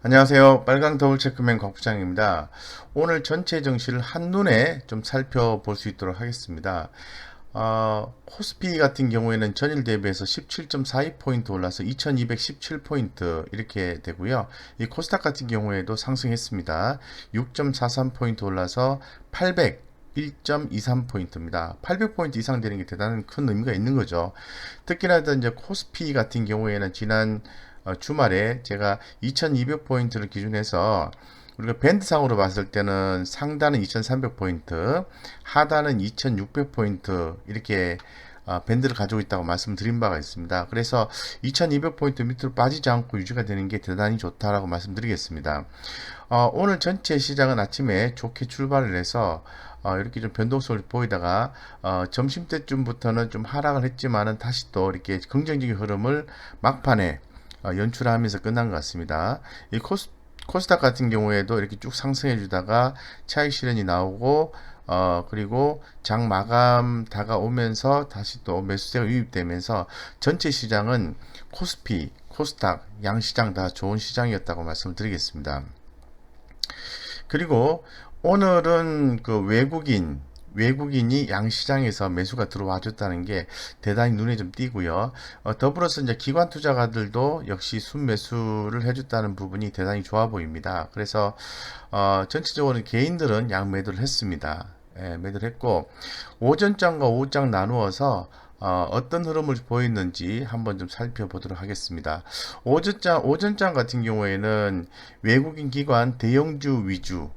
안녕하세요. 빨강 더블 체크맨 곽 부장입니다. 오늘 전체 증시를 한눈에 좀 살펴볼 수 있도록 하겠습니다. 코스피 같은 경우에는 전일 대비해서 17.42포인트 올라서 2217포인트 이렇게 되고요. 이 코스닥 같은 경우에도 상승했습니다. 6.43포인트 올라서 1.23포인트입니다. 800포인트 이상 되는 게 대단한 큰 의미가 있는 거죠. 특히나 이제 코스피 같은 경우에는 지난 주말에 제가 2200포인트를 기준해서 우리가 밴드상으로 봤을 때는 상단은 2300포인트, 하단은 2600포인트 이렇게 밴드를 가지고 있다고 말씀드린 바가 있습니다. 그래서 2200포인트 밑으로 빠지지 않고 유지가 되는 게 대단히 좋다라고 말씀드리겠습니다. 오늘 전체 시장은 아침에 좋게 출발을 해서 이렇게 좀 변동성을 보이다가 점심때쯤부터는 좀 하락을 했지만은 다시 또 이렇게 긍정적인 흐름을 막판에 연출하면서 끝난 것 같습니다. 이 코스닥 같은 경우에도 이렇게 쭉 상승해 주다가 차익 실현이 나오고 그리고 장 마감 다가오면서 다시 또 매수세가 유입되면서 전체 시장은 코스피, 코스닥, 양시장 다 좋은 시장이었다고 말씀드리겠습니다. 그리고 오늘은 그 외국인이 양시장에서 매수가 들어와 줬다는 게 대단히 눈에 좀 띄고요. 더불어서 이제 기관 투자가들도 역시 순매수를 해줬다는 부분이 대단히 좋아 보입니다. 그래서 전체적으로 개인들은 양매도를 했습니다. 예, 매도를 했고 오전장과 오후장 나누어서 어떤 흐름을 보였는지 한번 좀 살펴보도록 하겠습니다. 오전장 같은 경우에는 외국인 기관 대형주 위주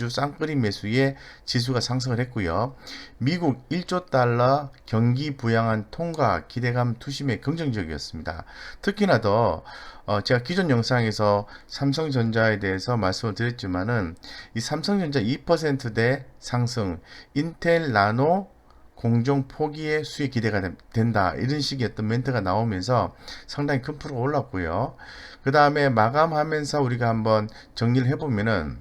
쌍끌이 매수에 지수가 상승을 했고요. 미국 1조 달러 경기 부양안 통과 기대감 투심에 긍정적이었습니다. 특히나 더 제가 기존 영상에서 삼성전자에 대해서 말씀을 드렸지만은 이 삼성전자 2%대 상승, 인텔 나노 공정 포기의 수익 기대가 된다. 이런 식의 어떤 멘트가 나오면서 상당히 큰 프로가 올랐고요. 그 다음에 마감하면서 우리가 한번 정리를 해보면은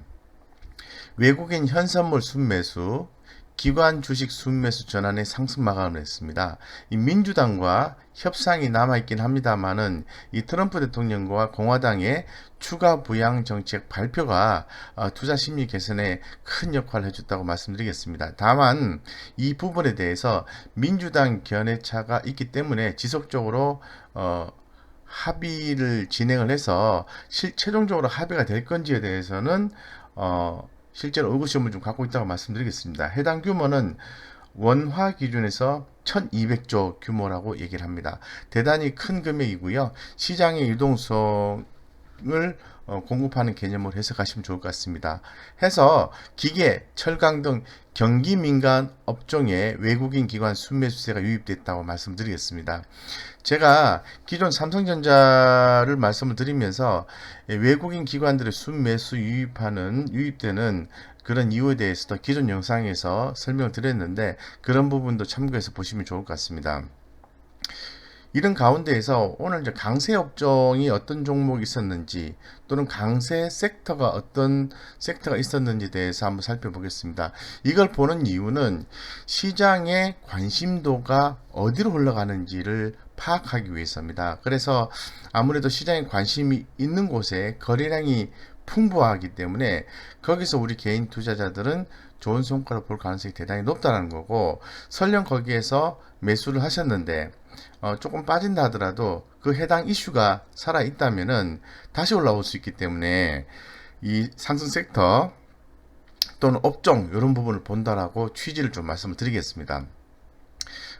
외국인 현선물 순매수, 기관 주식 순매수 전환의 상승 마감을 했습니다. 이 민주당과 협상이 남아있긴 합니다만은 이 트럼프 대통령과 공화당의 추가 부양 정책 발표가 투자 심리 개선에 큰 역할을 해줬다고 말씀드리겠습니다. 다만 이 부분에 대해서 민주당 견해차가 있기 때문에 지속적으로 합의를 진행을 해서 최종적으로 합의가 될 건지에 대해서는 실제로 의구심을 좀 갖고 있다고 말씀드리겠습니다. 해당 규모는 원화 기준에서 1200조 규모라고 얘기를 합니다. 대단히 큰 금액이고요. 시장의 유동성을 공급하는 개념으로 해석하시면 좋을 것 같습니다. 해서 기계, 철강 등 경기 민간 업종에 외국인 기관 순매수세가 유입됐다고 말씀드리겠습니다. 제가 기존 삼성전자를 말씀을 드리면서 외국인 기관들의 순매수 유입되는 그런 이유에 대해서도 기존 영상에서 설명을 드렸는데 그런 부분도 참고해서 보시면 좋을 것 같습니다. 이런 가운데에서 오늘 이제 강세 업종이 어떤 종목이 있었는지 또는 강세 섹터가 어떤 섹터가 있었는지에 대해서 한번 살펴보겠습니다. 이걸 보는 이유는 시장의 관심도가 어디로 흘러가는지를 파악하기 위해서입니다. 그래서 아무래도 시장에 관심이 있는 곳에 거래량이 풍부하기 때문에 거기서 우리 개인 투자자들은 좋은 성과를 볼 가능성이 대단히 높다는 거고 설령 거기에서 매수를 하셨는데 조금 빠진다 하더라도 그 해당 이슈가 살아 있다면은 다시 올라올 수 있기 때문에 이 상승 섹터 또는 업종 이런 부분을 본다라고 취지를 좀 말씀을 드리겠습니다.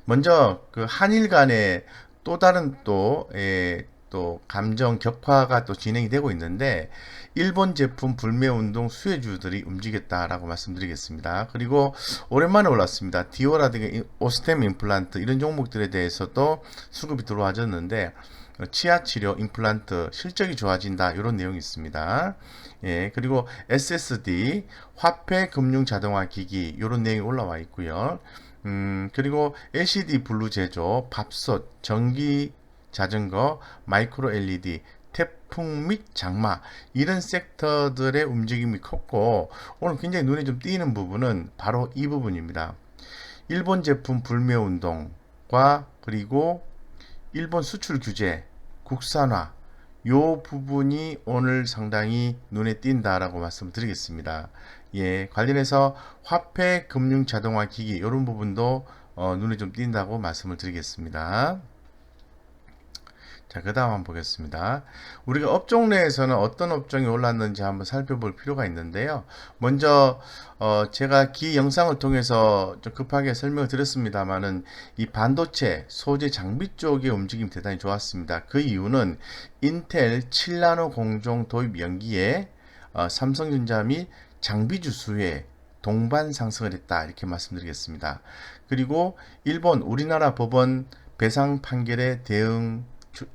먼저 그 한일 간의 또 다른 또 감정 격화가 또 진행이 되고 있는데 일본 제품 불매 운동 수혜주들이 움직였다라고 말씀드리겠습니다. 그리고 오랜만에 올랐습니다. 디오라든가 오스템 임플란트 이런 종목들에 대해서도 수급이 들어와졌는데 치아 치료 임플란트 실적이 좋아진다 이런 내용이 있습니다. 예, 그리고 SSD 화폐 금융 자동화 기기 이런 내용이 올라와 있고요. 그리고 LCD 블루 제조, 밥솥, 전기 자전거, 마이크로 LED, 태풍 및 장마 이런 섹터들의 움직임이 컸고 오늘 굉장히 눈에 좀 띄는 부분은 바로 이 부분입니다. 일본 제품 불매 운동과 그리고 일본 수출 규제, 국산화 요 부분이 오늘 상당히 눈에 띈다라고 말씀드리겠습니다. 예, 관련해서 화폐 금융 자동화 기기 이런 부분도 눈에 좀 띈다고 말씀을 드리겠습니다. 자, 그 다음 한번 보겠습니다. 우리가 업종 내에서는 어떤 업종이 올랐는지 한번 살펴볼 필요가 있는데요. 먼저 제가 기 영상을 통해서 좀 급하게 설명을 드렸습니다만은 이 반도체 소재 장비 쪽의 움직임이 대단히 좋았습니다. 그 이유는 인텔 7나노 공정 도입 연기에 삼성전자 및 장비 주수에 동반 상승을 했다 이렇게 말씀드리겠습니다. 그리고 일본 우리나라 법원 배상 판결에 대응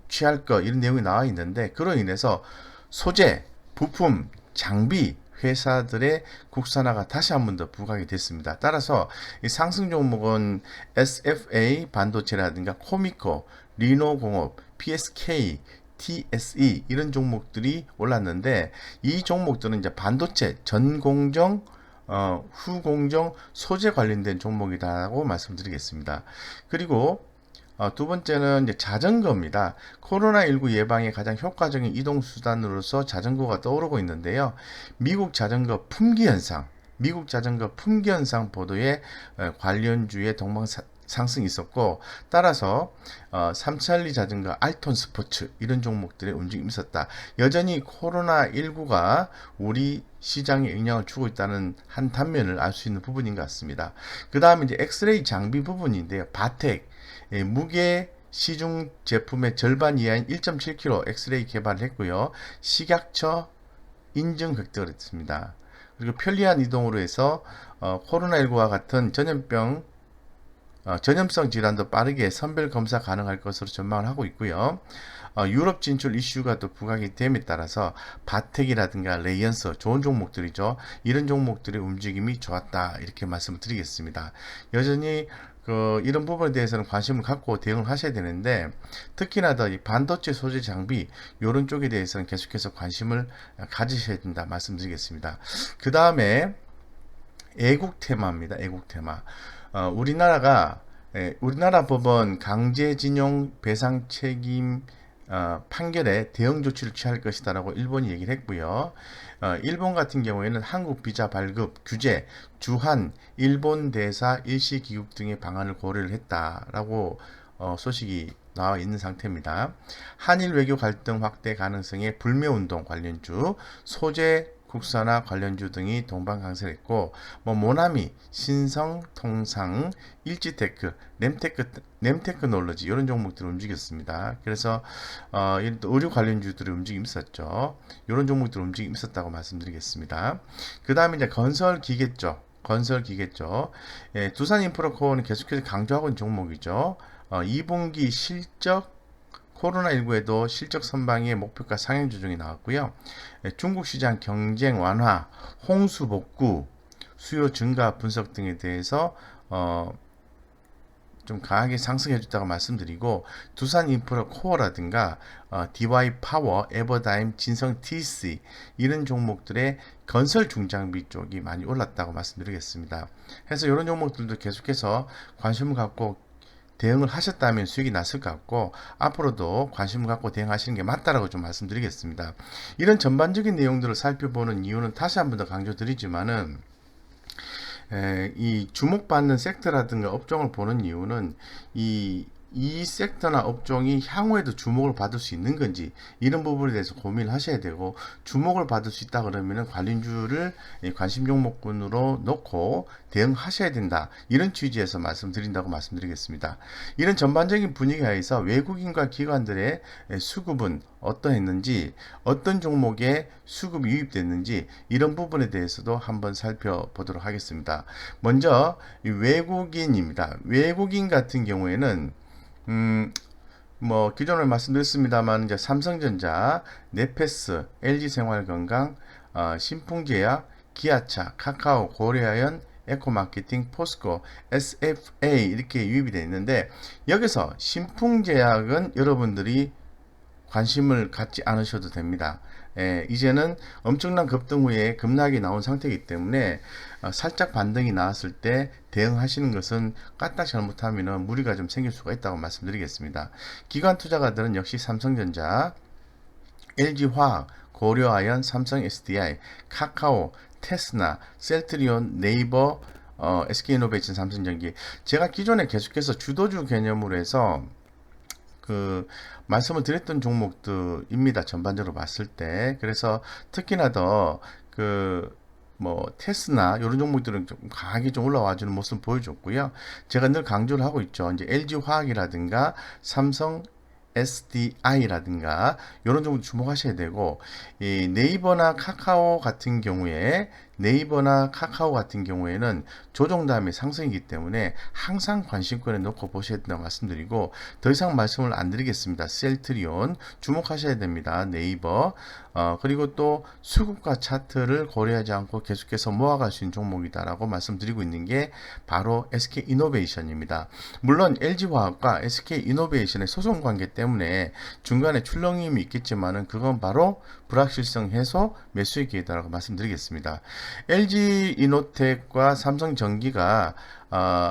취할 것 이런 내용이 나와 있는데 그로 인해서 소재, 부품, 장비 회사들의 국산화가 다시 한 번 더 부각이 됐습니다. 따라서 이 상승 종목은 SFA 반도체라든가 코미코, 리노공업, PSK, TSE 이런 종목들이 올랐는데 이 종목들은 이제 반도체 전공정 후공정 소재 관련된 종목이라고 말씀드리겠습니다. 그리고 두 번째는 이제 자전거입니다. 코로나19 예방에 가장 효과적인 이동 수단으로서 자전거가 떠오르고 있는데요. 미국 자전거 품귀 현상 보도에 관련주의 동방 상승이 있었고 따라서 삼천리 자전거, 알톤 스포츠 이런 종목들의 움직임이 있었다. 여전히 코로나19가 우리 시장에 영향을 주고 있다는 한 단면을 알 수 있는 부분인 것 같습니다. 그 다음에 이제 엑스레이 장비 부분인데요. 바텍 무게 시중 제품의 절반 이하인 1.7kg 엑스레이 개발을 했고요. 식약처 인증 획득을 했습니다. 그리고 편리한 이동으로 해서 코로나19와 같은 전염성 질환도 빠르게 선별 검사 가능할 것으로 전망을 하고 있고요. 유럽 진출 이슈가 또 부각이 됨에 따라서 바텍이라든가 레이언스 좋은 종목들이죠. 이런 종목들의 움직임이 좋았다 이렇게 말씀을 드리겠습니다. 여전히 이런 부분에 대해서는 관심을 갖고 대응을 하셔야 되는데 특히나 더 이 반도체 소재 장비 이런 쪽에 대해서는 계속해서 관심을 가지셔야 된다 말씀드리겠습니다. 그 다음에 애국 테마입니다. 애국 테마. 우리나라 법원 강제징용 배상 책임 판결에 대응 조치를 취할 것이다라고 일본이 얘기를 했고요. 일본 같은 경우에는 한국 비자 발급 규제, 주한, 일본 대사 일시 귀국 등의 방안을 고려를 했다라고 소식이 나와 있는 상태입니다. 한일 외교 갈등 확대 가능성의 불매운동 관련주, 소재 국산화 관련주 등이 동반 강세했고 모나미, 신성, 통상, 일지테크, 램테크놀로지 이런 종목들을 움직였습니다. 그래서 의류 관련주들의 움직임이 있었죠. 이런 종목들 움직임이 있었다고 말씀드리겠습니다. 그 다음에 이제 건설 기계 쪽, 예, 두산인프라코어는 계속해서 강조하고 있는 종목이죠. 2분기 실적 코로나19에도 실적 선방의 목표가 상향 조정이 나왔고요. 중국 시장 경쟁 완화, 홍수 복구, 수요 증가 분석 등에 대해서 좀 강하게 상승해 줬다고 말씀드리고 두산 인프라 코어라든가 DY 파워, 에버다임, 진성 TC 이런 종목들의 건설 중장비 쪽이 많이 올랐다고 말씀드리겠습니다. 그래서 이런 종목들도 계속해서 관심을 갖고 대응을 하셨다면 수익이 났을 것 같고 앞으로도 관심을 갖고 대응하시는 게 맞다라고 좀 말씀드리겠습니다. 이런 전반적인 내용들을 살펴보는 이유는 다시 한 번 더 강조드리지만은 이 주목받는 섹터라든가 업종을 보는 이유는 이 섹터나 업종이 향후에도 주목을 받을 수 있는 건지 이런 부분에 대해서 고민을 하셔야 되고 주목을 받을 수 있다 그러면 관련주를 관심 종목군으로 놓고 대응하셔야 된다 이런 취지에서 말씀드린다고 말씀드리겠습니다. 이런 전반적인 분위기 하에서 외국인과 기관들의 수급은 어떠했는지 어떤 종목에 수급이 유입됐는지 이런 부분에 대해서도 한번 살펴보도록 하겠습니다. 먼저 외국인입니다. 외국인 같은 경우에는 기존에 말씀드렸습니다만 이제 삼성전자, 네페스, LG생활건강, 신풍제약, 기아차, 카카오, 고려아연, 에코마케팅, 포스코, SFA 이렇게 유입이 되어 있는데 여기서 신풍제약은 여러분들이 관심을 갖지 않으셔도 됩니다. 이제는 엄청난 급등 후에 급락이 나온 상태이기 때문에 살짝 반등이 나왔을 때 대응하시는 것은 까딱 잘못하면 무리가 좀 생길 수가 있다고 말씀드리겠습니다. 기관 투자가들은 역시 삼성전자, LG화학, 고려아연, 삼성 SDI, 카카오, 테스나, 셀트리온, 네이버, SK이노베이션, 삼성전기. 제가 기존에 계속해서 주도주 개념으로 해서 그 말씀을 드렸던 종목들입니다. 전반적으로 봤을 때. 그래서 특히나 더 뭐 테스나 이런 종목들은 좀 강하게 좀 올라와주는 모습을 보여줬고요. 제가 늘 강조를 하고 있죠. 이제 LG 화학이라든가 삼성 SDI라든가 이런 종목 주목하셔야 되고, 이 네이버나 카카오 같은 경우에는 조정 다음에 상승이기 때문에 항상 관심권에 놓고 보셔야 된다고 말씀드리고, 더 이상 말씀을 안 드리겠습니다. 셀트리온 주목하셔야 됩니다. 네이버. 그리고 또 수급과 차트를 고려하지 않고 계속해서 모아갈 수 있는 종목이다라고 말씀드리고 있는 게 바로 SK이노베이션입니다. 물론 LG화학과 SK이노베이션의 소송 관계 때문에 중간에 출렁임이 있겠지만은 그건 바로 불확실성 해소 매수의 기회다라고 말씀드리겠습니다. LG이노텍과 삼성전기가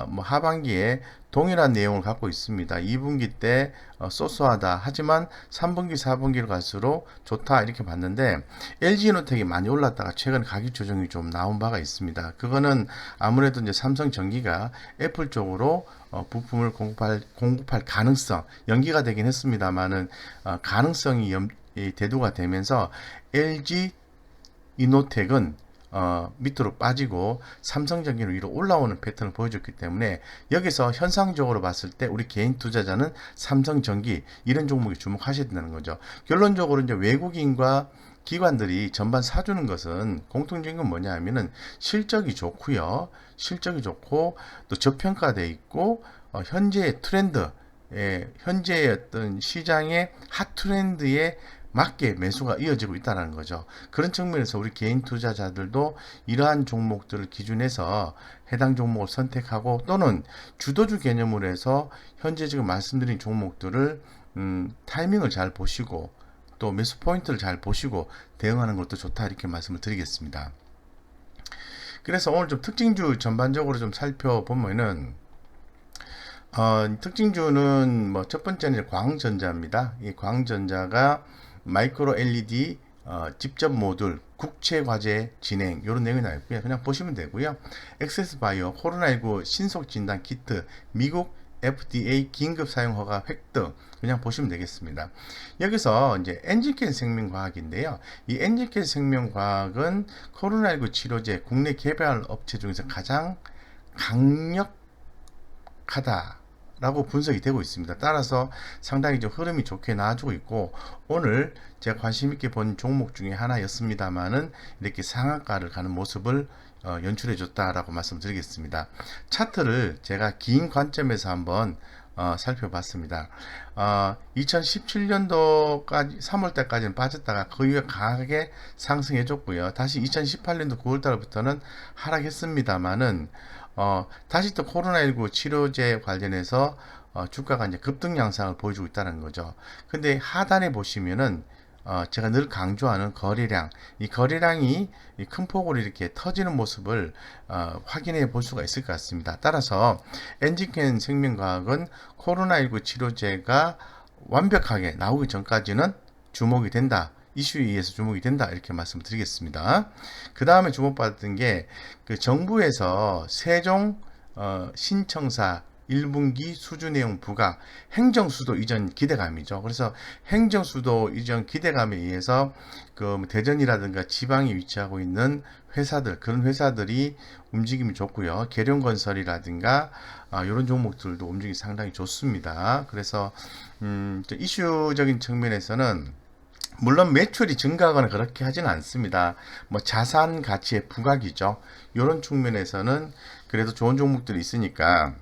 뭐 하반기에 동일한 내용을 갖고 있습니다. 2분기 때 쏘쏘하다 하지만 3분기 4분기를 갈수록 좋다 이렇게 봤는데, LG이노텍이 많이 올랐다가 최근 가격 조정이 좀 나온 바가 있습니다. 그거는 아무래도 이제 삼성전기가 애플 쪽으로 부품을 공급할 가능성, 연기가 되긴 했습니다만은 가능성이 대두가 되면서 LG 이노텍은 밑으로 빠지고 삼성전기는 위로 올라오는 패턴을 보여줬기 때문에, 여기서 현상적으로 봤을 때 우리 개인 투자자는 삼성전기 이런 종목에 주목하셔야 된다는 거죠. 결론적으로 이제 외국인과 기관들이 전반 사주는 것은 공통적인 건 뭐냐 하면은 실적이 좋고요. 실적이 좋고 또 저평가돼 있고 현재의 트렌드, 현재의 어떤 시장의 핫 트렌드에 맞게 매수가 이어지고 있다는 거죠. 그런 측면에서 우리 개인 투자자들도 이러한 종목들을 기준해서 해당 종목을 선택하고, 또는 주도주 개념으로 해서 현재 지금 말씀드린 종목들을 타이밍을 잘 보시고 또 매수 포인트를 잘 보시고 대응하는 것도 좋다 이렇게 말씀을 드리겠습니다. 그래서 오늘 좀 특징주 전반적으로 좀 살펴보면은 특징주는 뭐 첫 번째는 광전자입니다. 이 광전자가 마이크로 LED 직접 모듈 국체 과제 진행 이런 내용이 나와 있고요. 그냥 보시면 되고요. 엑세스바이오 코로나19 신속 진단 키트 미국 FDA 긴급 사용 허가 획득 그냥 보시면 되겠습니다. 여기서 이제 엔지켄 생명과학인데요. 이 엔지켄 생명과학은 코로나19 치료제 국내 개발 업체 중에서 가장 강력하다 라고 분석이 되고 있습니다. 따라서 상당히 좀 흐름이 좋게 나와주고 있고, 오늘 제가 관심 있게 본 종목 중에 하나였습니다만은 이렇게 상한가를 가는 모습을 연출해 줬다라고 말씀드리겠습니다. 차트를 제가 긴 관점에서 한번 살펴봤습니다. 2017년도까지 3월달까지는 빠졌다가 그 이후에 강하게 상승해 줬고요. 다시 2018년도 9월달부터는 하락했습니다만은 다시 또 코로나19 치료제 관련해서 주가가 이제 급등 양상을 보여주고 있다는 거죠. 근데 하단에 보시면은 제가 늘 강조하는 거래량, 이 거래량이 큰 폭으로 이렇게 터지는 모습을 확인해 볼 수가 있을 것 같습니다. 따라서 엔지켄 생명과학은 코로나19 치료제가 완벽하게 나오기 전까지는 주목이 된다. 이슈에 의해서 주목이 된다 이렇게 말씀드리겠습니다. 그 다음에 주목받았던 게 그 정부에서 세종 신청사 1분기 수주 내용 부각 행정수도 이전 기대감이죠. 그래서 행정수도 이전 기대감에 의해서 그 대전이라든가 지방에 위치하고 있는 회사들, 그런 회사들이 움직임이 좋고요. 계룡건설이라든가 이런 종목들도 움직임이 상당히 좋습니다. 그래서 이슈적인 측면에서는 물론 매출이 증가하거나 그렇게 하지는 않습니다. 뭐 자산 가치의 부각이죠. 이런 측면에서는 그래도 좋은 종목들이 있으니까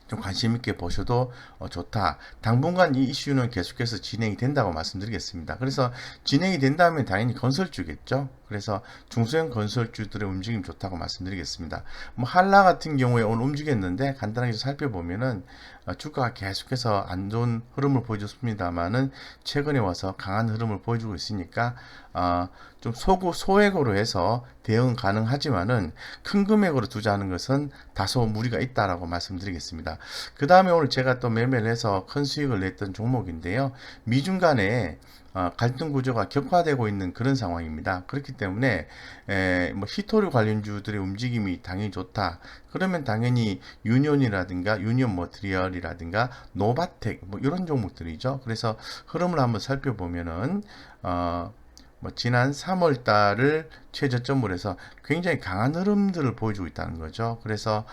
좀 관심 있게 보셔도 좋다. 당분간 이 이슈는 계속해서 진행이 된다고 말씀드리겠습니다. 그래서 진행이 된다면 당연히 건설주겠죠. 그래서 중소형 건설주들의 움직임 좋다고 말씀드리겠습니다. 뭐 한라 같은 경우에 오늘 움직였는데 간단하게 살펴보면은 주가가 계속해서 안 좋은 흐름을 보여줬습니다만은 최근에 와서 강한 흐름을 보여주고 있으니까 좀 소액으로 해서 대응 가능하지만은 큰 금액으로 투자하는 것은 다소 무리가 있다라고 말씀드리겠습니다. 그 다음에 오늘 제가 또 매매를 해서 큰 수익을 냈던 종목인데요. 미중 간에 갈등 구조가 격화되고 있는 그런 상황입니다. 그렇기 때문에 뭐 히토류 관련주들의 움직임이 당연히 좋다. 그러면 당연히 유니온이라든가 유니온 머티리얼이라든가 노바텍 뭐 이런 종목들이죠. 그래서 흐름을 한번 살펴보면은 뭐 지난 3월 달을 최저점으로 해서 굉장히 강한 흐름들을 보여주고 있다는 거죠. 그래서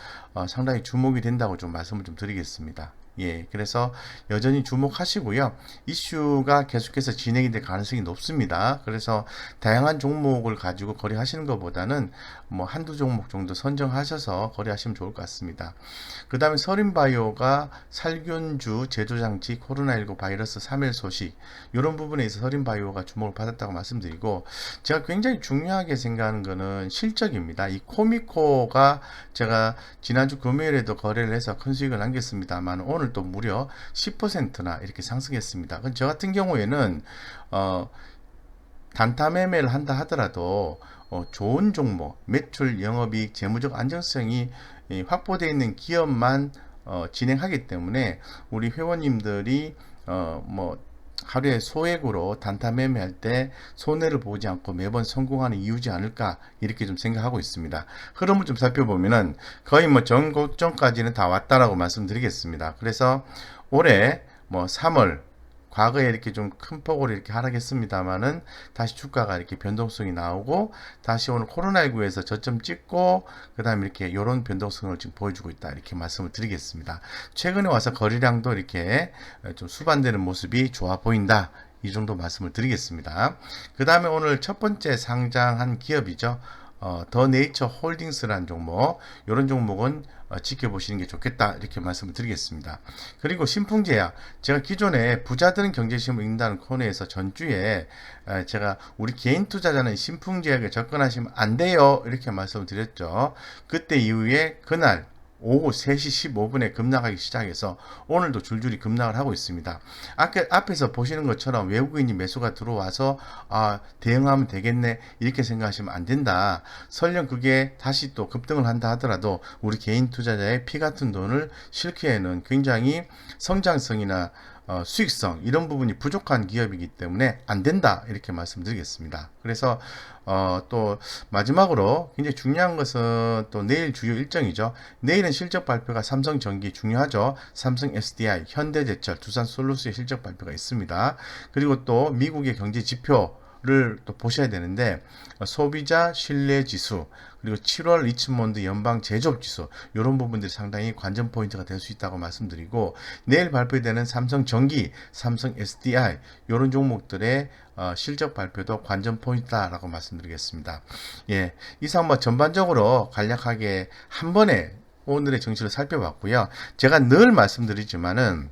상당히 주목이 된다고 좀 말씀을 좀 드리겠습니다. 예, 그래서 여전히 주목하시고요. 이슈가 계속해서 진행이 될 가능성이 높습니다. 그래서 다양한 종목을 가지고 거래하시는 것보다는 뭐 한두 종목 정도 선정하셔서 거래하시면 좋을 것 같습니다. 그 다음에 서린바이오가 살균주 제조장치 코로나19 바이러스 3일 소식 이런 부분에 있어서 서린바이오가 주목을 받았다고 말씀드리고, 제가 굉장히 중요하게 생각하는 거는 실적입니다. 이 코미코가 제가 지난주 금요일에도 거래를 해서 큰 수익을 남겼습니다만 오늘 또 무려 10%나 이렇게 상승했습니다. 저 같은 경우에는 단타 매매를 한다 하더라도 좋은 종목, 매출, 영업이익, 재무적 안정성이 확보되어 있는 기업만 진행하기 때문에 우리 회원님들이 뭐 하루에 소액으로 단타 매매할 때 손해를 보지 않고 매번 성공하는 이유지 않을까 이렇게 좀 생각하고 있습니다. 흐름을 좀 살펴보면은 거의 뭐 전고점까지는 다 왔다라고 말씀드리겠습니다. 그래서 올해 뭐 3월 과거에 이렇게 좀 큰 폭으로 이렇게 하락했습니다만은 다시 주가가 이렇게 변동성이 나오고 다시 오늘 코로나19에서 저점 찍고 그 다음에 이렇게 이런 변동성을 지금 보여주고 있다 이렇게 말씀을 드리겠습니다. 최근에 와서 거래량도 이렇게 좀 수반되는 모습이 좋아 보인다. 이 정도 말씀을 드리겠습니다. 그 다음에 오늘 첫 번째 상장한 기업이죠. 더 네이처 홀딩스라는 종목, 이런 종목은 지켜보시는 게 좋겠다 이렇게 말씀을 드리겠습니다. 그리고 신풍제약, 제가 기존에 부자들은 경제신문 읽는다는 코너에서 전주에 제가 우리 개인 투자자는 신풍제약에 접근하시면 안 돼요 이렇게 말씀을 드렸죠. 그때 이후에 그날 오후 3시 15분에 급락하기 시작해서 오늘도 줄줄이 급락을 하고 있습니다. 앞에서 보시는 것처럼 외국인이 매수가 들어와서 대응하면 되겠네 이렇게 생각하시면 안 된다. 설령 그게 다시 또 급등을 한다 하더라도 우리 개인 투자자의 피 같은 돈을 실기에는 굉장히 성장성이나 수익성 이런 부분이 부족한 기업이기 때문에 안 된다 이렇게 말씀드리겠습니다. 그래서 또 마지막으로 굉장히 중요한 것은 또 내일 주요 일정이죠. 내일은 실적 발표가 삼성전기 중요하죠. 삼성 SDI, 현대제철, 두산솔루스의 실적 발표가 있습니다. 그리고 또 미국의 경제 지표를 또 보셔야 되는데 소비자 신뢰 지수 그리고 7월 리치몬드 연방 제조업 지수 이런 부분들이 상당히 관전 포인트가 될 수 있다고 말씀드리고, 내일 발표되는 삼성전기, 삼성 SDI 이런 종목들의 실적 발표도 관전 포인트다라고 말씀드리겠습니다. 예, 이상 뭐 전반적으로 간략하게 한 번에 오늘의 정치를 살펴봤고요. 제가 늘 말씀드리지만은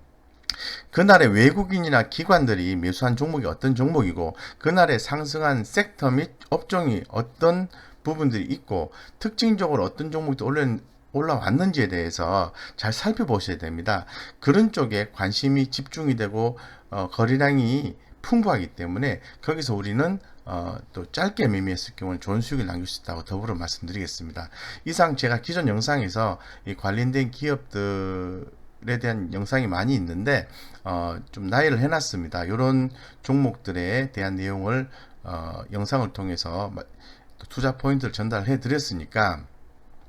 그날의 외국인이나 기관들이 매수한 종목이 어떤 종목이고 그날에 상승한 섹터 및 업종이 어떤 부분들이 있고 특징적으로 어떤 종목도 올라왔는지에 대해서 잘 살펴보셔야 됩니다. 그런 쪽에 관심이 집중이 되고 거래량이 풍부하기 때문에 거기서 우리는 또 짧게 매매했을 경우는 좋은 수익을 남길 수 있다고 더불어 말씀드리겠습니다. 이상 제가 기존 영상에서 이 관련된 기업들에 대한 영상이 많이 있는데 좀 나열을 해놨습니다. 이런 종목들에 대한 내용을 영상을 통해서 투자 포인트를 전달해 드렸으니까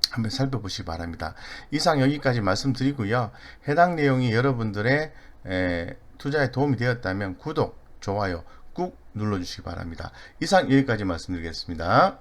한번 살펴보시기 바랍니다. 이상 여기까지 말씀드리고요. 해당 내용이 여러분들의 투자에 도움이 되었다면 구독, 좋아요 꾹 눌러주시기 바랍니다. 이상 여기까지 말씀드리겠습니다.